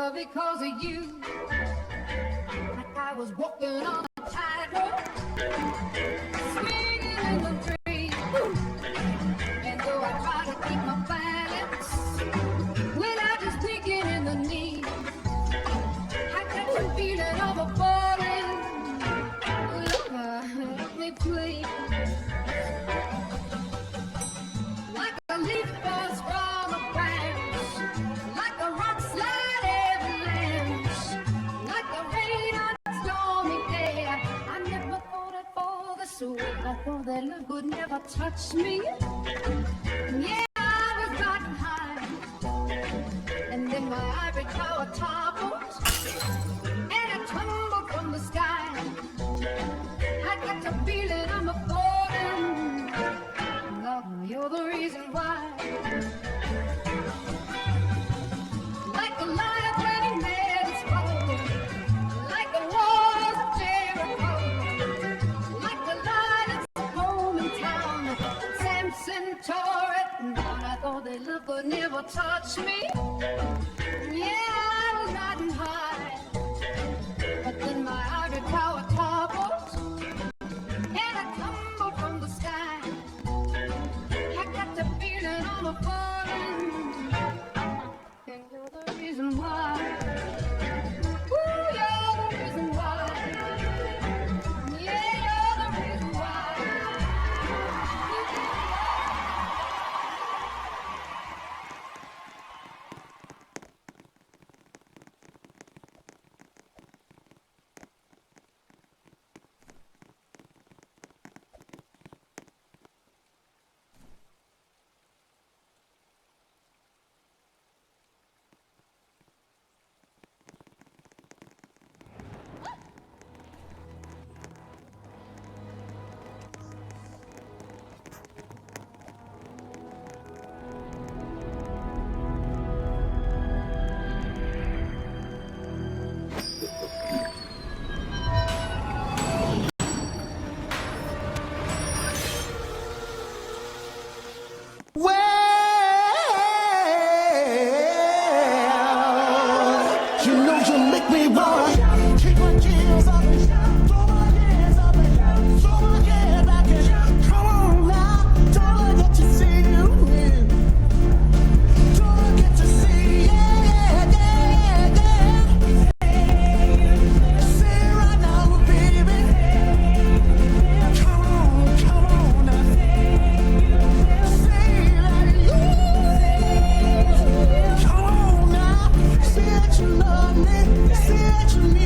all because of you. Like I was walking on a tightrope, swinging in the breeze. And though I try to keep my balance, when I just tweaking in the knee, I got the feeling of a falling. Let me please. Like a leaf falls from a branch, like a rock slide avalanche, like the rain on a stormy day. I never thought I'd fall this way. I thought that love would never touch me. Yeah, I was gotten high, and then my ivory tower toppled, and I tumbled from the sky. I got the feeling I'm a falling. Love, you're the reason why. Like a lion when he met his foe, like the walls of Jericho, like the lion at home in town. Samson tore it down. I thought that love would never touch me. Yeah, I was riding high, but then my ivory tower toppled, and I tumbled from the sky. I got the feeling I'm a falling, and you're the reason why. Ooh, you're the reason why. Yeah, you're the reason why. Well, you know you make me wanna kick my heels up and throw my hands up and throw my head back and come on now, don't let you see you win. Don't get to see, yeah. Say it right now, baby. Come on now. Say that you. Come on now. Say that you love me. Say that you need.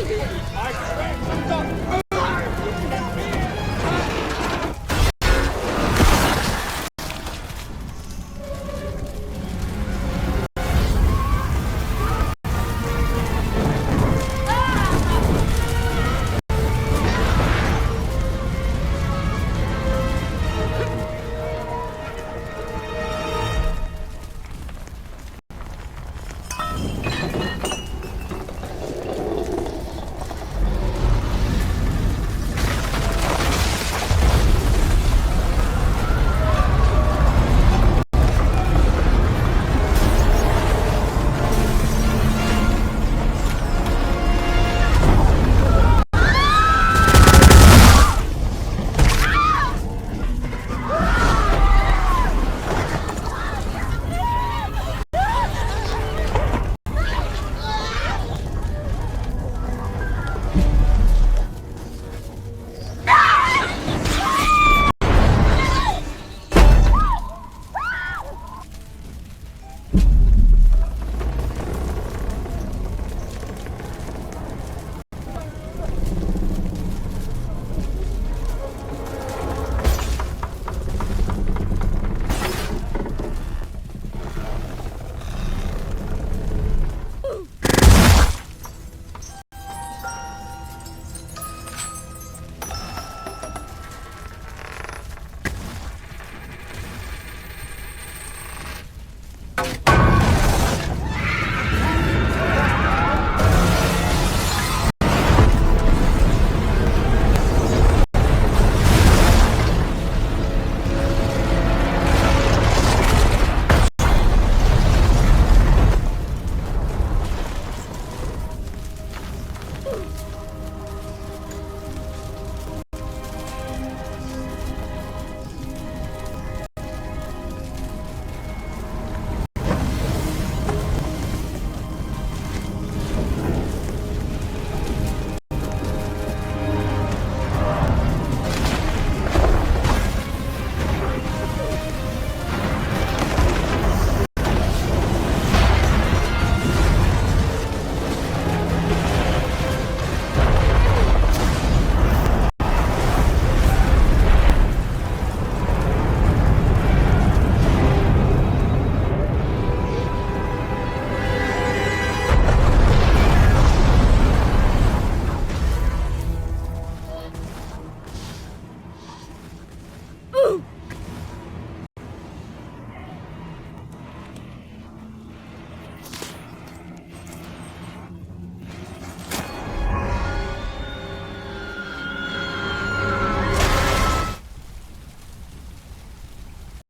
Mark,